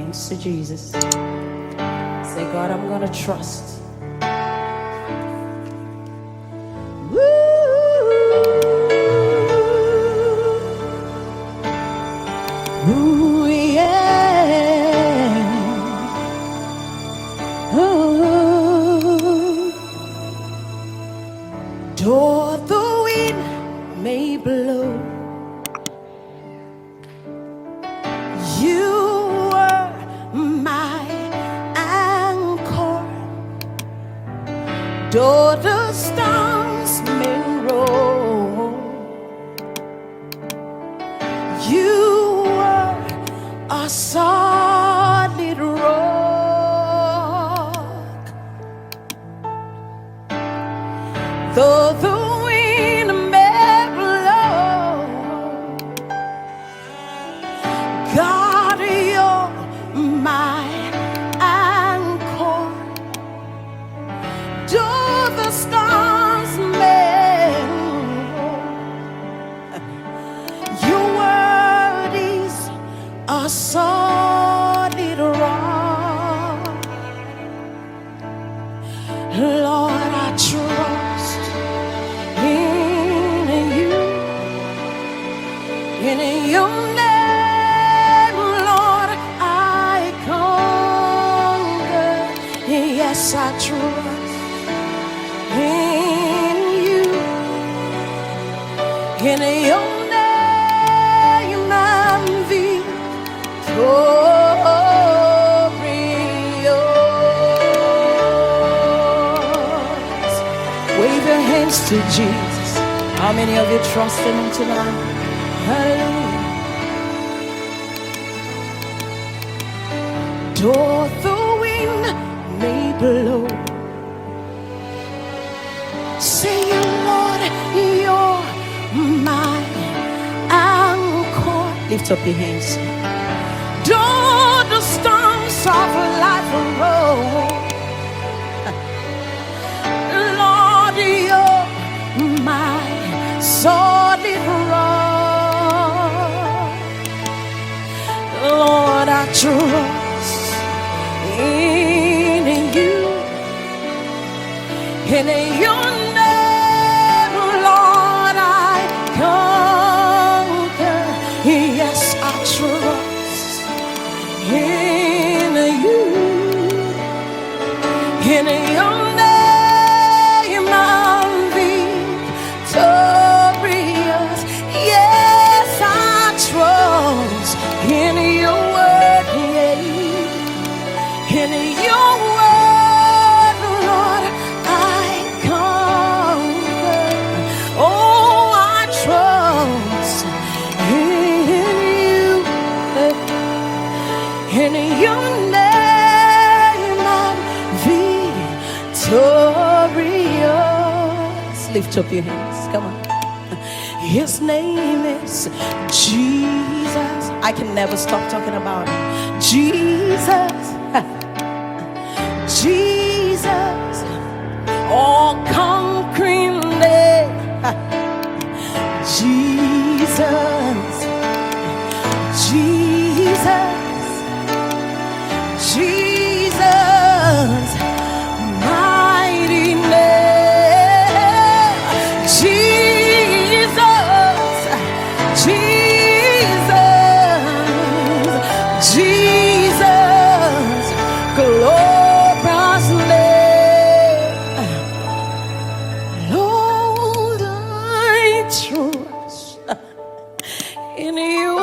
hands to Jesus. Say, God, I'm gonna trust. Woo! Ooh, yeah. Ooh. Though the wind may blow, you are my anchor. Though the storms may roll, you are a solid rock. Though the wind may blow, God, you're my anchor. Though the storms may roll, your word is a solid rock. Lord, I trust in you, in your name, Lord, I conquer. Yes, I trust in you, in your name, I'm victorious. Wave your hands to Jesus. How many of you trust in him tonight? Hallelujah. Though the wind may blow, say, Lord, you're my anchor. Lift up your hands. Though the storms of life roll, Lord, you're my solid rock. Lord, I trust in you, in your name, Lord, I conquer. Yes, I trust in you, in your name, I'm victorious. Yes, I trust in your word, in your word, Lord, I conquer. Oh, I trust in you, in your name, I'm victorious. Lift up your hands, come on. His name is Jesus. I can never stop talking about him. Jesus, Jesus, all conquering name. Jesus, Jesus, Jesus, mighty name. Jesus, Jesus, Jesus, glorious name. Lord, I trust in you,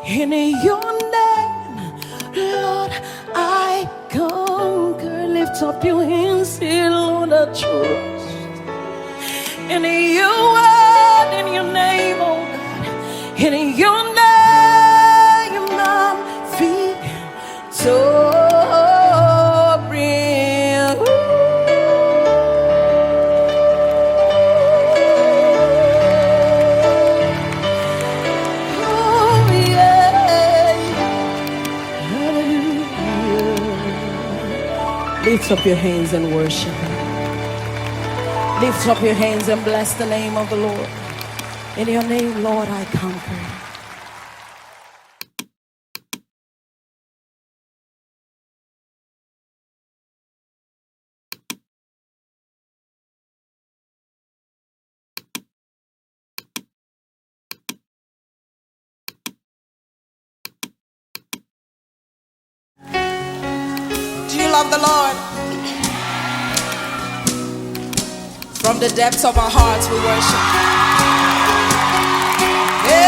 in your name, Lord, I conquer. Lift up your hands, say, Lord, I trust in your word, in your name, oh God, in your name, I'm victorious. Oh, yeah. Hallelujah. Lift up your hands and worship him. Lift up your hands and bless the name of the Lord. In your name, Lord, I conquer. love the Lord? From the depths of our hearts we worship. Hey!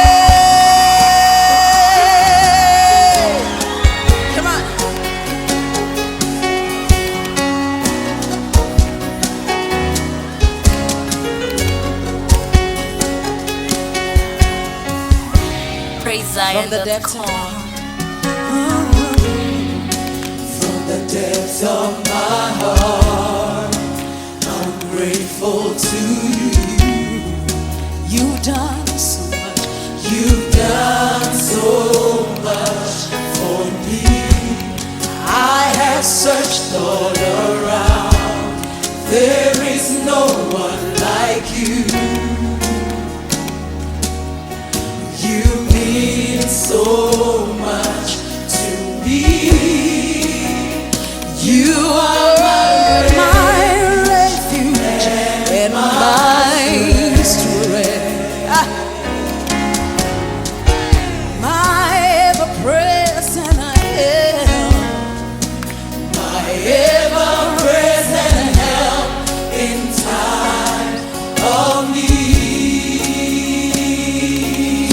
Come on. Praise From the depths of our Zion.com. From the depths of my heart, I'm grateful to you. You've done so much. You've done so much for me. I have searched all around. There is no one like you. You mean so much to me. You are My refuge and my strength. My ever-present help. my ever-present help in time of need.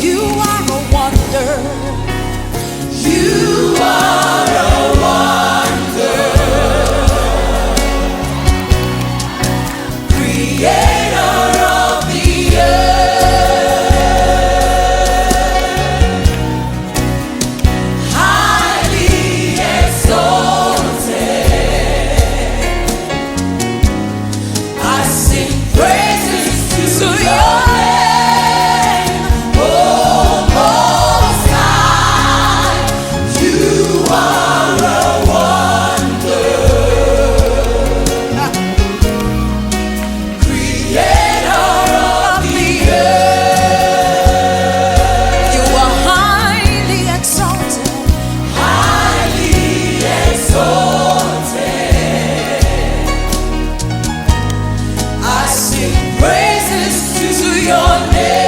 You are a wonder. You are a wonder, creator of the earth, highly exalted. I sing praises to your name, oh Most High. You are a wonder, creator of the earth, You are highly exalted. highly exalted. I sing praises to your name.